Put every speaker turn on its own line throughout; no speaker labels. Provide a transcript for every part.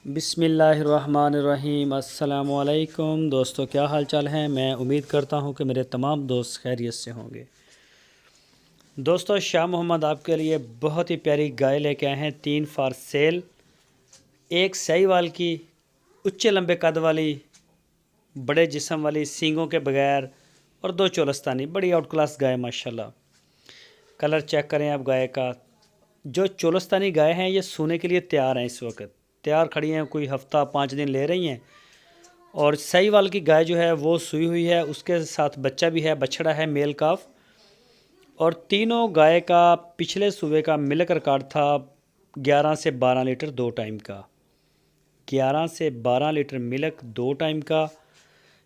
बिस्मिल्लाहिर्रहमानिर्रहीम। अस्सलामुअलैकुम दोस्तों, क्या हाल चाल है। मैं उम्मीद करता हूँ कि मेरे तमाम दोस्त खैरियत से होंगे। दोस्तों, शाह मोहम्मद आपके लिए बहुत ही प्यारी गाय लेके आए हैं, 3 फॉर सेल। एक सहीवाल की उच्चे लंबे कद वाली, बड़े जिस्म वाली, सींगों के बगैर, और 2 चोलस्तानी। बड़ी आउट क्लास गाय माशाल्लाह। कलर चेक करें आप गाय का। जो चोलस्तानी गाय हैं ये सूने के लिए तैयार हैं, इस वक्त तैयार खड़ी हैं, कोई हफ्ता 5 दिन ले रही हैं। और सहीवाल की गाय जो है वो सूई हुई है, उसके साथ बच्चा भी है, बछड़ा है, मेल काफ। और तीनों गाय का पिछले सूबे का मिल्क रिकॉर्ड था 11 से 12 लीटर 2 टाइम का। 11 से 12 लीटर मिल्क 2 टाइम का।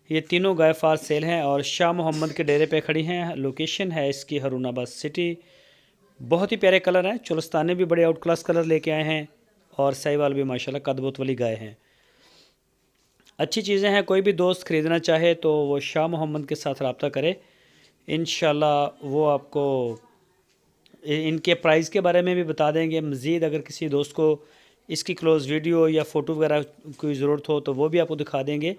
ये तीनों गाय फार सेल हैं और शाह मोहम्मद के डेरे पे खड़ी हैं। लोकेशन है इसकी हरुनाबाद सिटी। बहुत ही प्यारे कलर हैं। चोलस्तानी भी बड़े आउट क्लास कलर लेके आए हैं और सहीवाल भी माशाल्लाह कदबोत वाली गाय हैं। अच्छी चीज़ें हैं। कोई भी दोस्त ख़रीदना चाहे तो वो शाह मोहम्मद के साथ रब्ता करे, इंशाल्लाह वो आपको इनके प्राइस के बारे में भी बता देंगे। मज़ीद अगर किसी दोस्त को इसकी क्लोज़ वीडियो या फ़ोटो वगैरह की ज़रूरत हो तो वो भी आपको दिखा देंगे।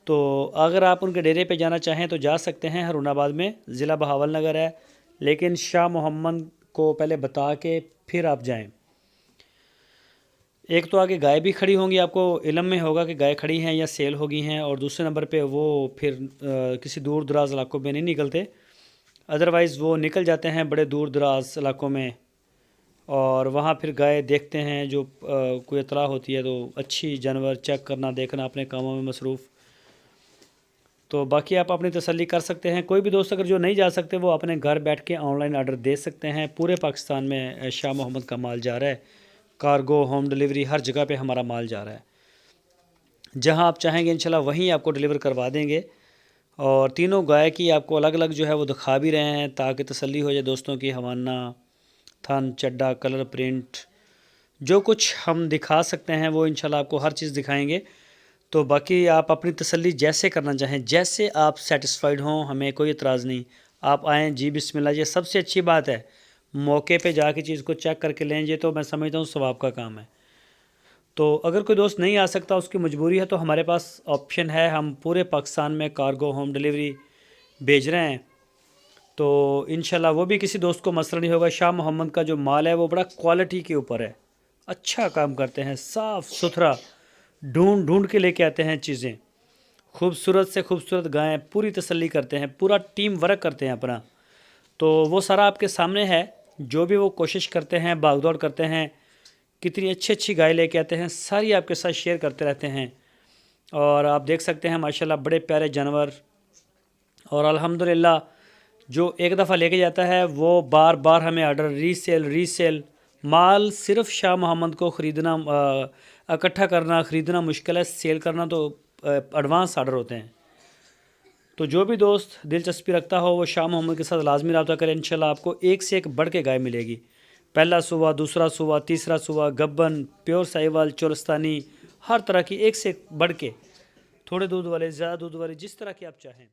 तो अगर आप उनके डेरे पे जाना चाहें तो जा सकते हैं। हरुनाबाद में ज़िला बहावल नगर है, लेकिन शाह मोहम्मद को पहले बता के फिर आप जाएं। एक तो आगे गाय भी खड़ी होंगी, आपको इल्म में होगा कि गाय खड़ी हैं या सेल हो गई हैं। और दूसरे नंबर पे वो फिर किसी दूर दराज इलाकों में नहीं निकलते, अदरवाइज़ वो निकल जाते हैं बड़े दूर दराज इलाकों में। और वहाँ फिर गाय देखते हैं, जो कोई इतला होती है तो अच्छी जानवर चेक करना, देखना, अपने कामों में मसरूफ़। तो बाकी आप अपनी तसल्ली कर सकते हैं। कोई भी दोस्त अगर जो नहीं जा सकते वो अपने घर बैठ के ऑनलाइन आर्डर दे सकते हैं। पूरे पाकिस्तान में शाह मोहम्मद का माल जा रहा है। कार्गो, होम डिलीवरी, हर जगह पे हमारा माल जा रहा है। जहां आप चाहेंगे इंशाल्लाह वहीं आपको डिलीवर करवा देंगे। और तीनों गाय की आपको अलग अलग जो है वो दिखा भी रहे हैं, ताकि तसल्ली हो जाए दोस्तों की। हवाना, थन, चड्डा, कलर, प्रिंट, जो कुछ हम दिखा सकते हैं वो इंशाल्लाह आपको हर चीज़ दिखाएंगे। तो बाकी आप अपनी तसल्ली जैसे करना चाहें, जैसे आप सेटिस्फाइड हों, हमें कोई इतराज़ नहीं। आप आएँ जी, बिस्मिल्लाह। ये सबसे अच्छी बात है, मौके पे जाके चीज़ को चेक करके लें। ये तो मैं समझता हूँ सवाब का काम है। तो अगर कोई दोस्त नहीं आ सकता, उसकी मजबूरी है, तो हमारे पास ऑप्शन है। हम पूरे पाकिस्तान में कार्गो, होम डिलीवरी भेज रहे हैं। तो इंशाल्लाह वो भी किसी दोस्त को मसला नहीं होगा। शाह मोहम्मद का जो माल है वो बड़ा क्वालिटी के ऊपर है, अच्छा काम करते हैं, साफ़ सुथरा ढूंढ ढूंढ के लेके आते हैं चीज़ें। खूबसूरत से खूबसूरत गायें, पूरी तसल्ली करते हैं, पूरा टीम वर्क करते हैं अपना। तो वो सारा आपके सामने है। जो भी वो कोशिश करते हैं, भागदौड़ करते हैं, कितनी अच्छी अच्छी गाय लेके आते हैं, सारी आपके साथ शेयर करते रहते हैं। और आप देख सकते हैं माशाल्लाह बड़े प्यारे जानवर। और अल्हम्दुलिल्लाह जो एक दफ़ा लेके जाता है वो बार बार हमें आर्डर, रीसेल माल। सिर्फ शाह मोहम्मद को ख़रीदना, इकट्ठा करना, ख़रीदना मुश्किल है, सेल करना तो एडवांस आर्डर होते हैं। तो जो भी दोस्त दिलचस्पी रखता हो वो शाह मोहम्मद के साथ लाजमी रब्ता करें। इंशाल्लाह आपको एक से एक बढ़ के गाय मिलेगी। पहला सूबा, दूसरा सूबा, तीसरा सूबा, गब्बन, प्योर साहिवाल, चोलस्तानी, हर तरह की एक से एक बढ़ के, थोड़े दूध वाले, ज़्यादा दूध वाले, जिस तरह की आप चाहें।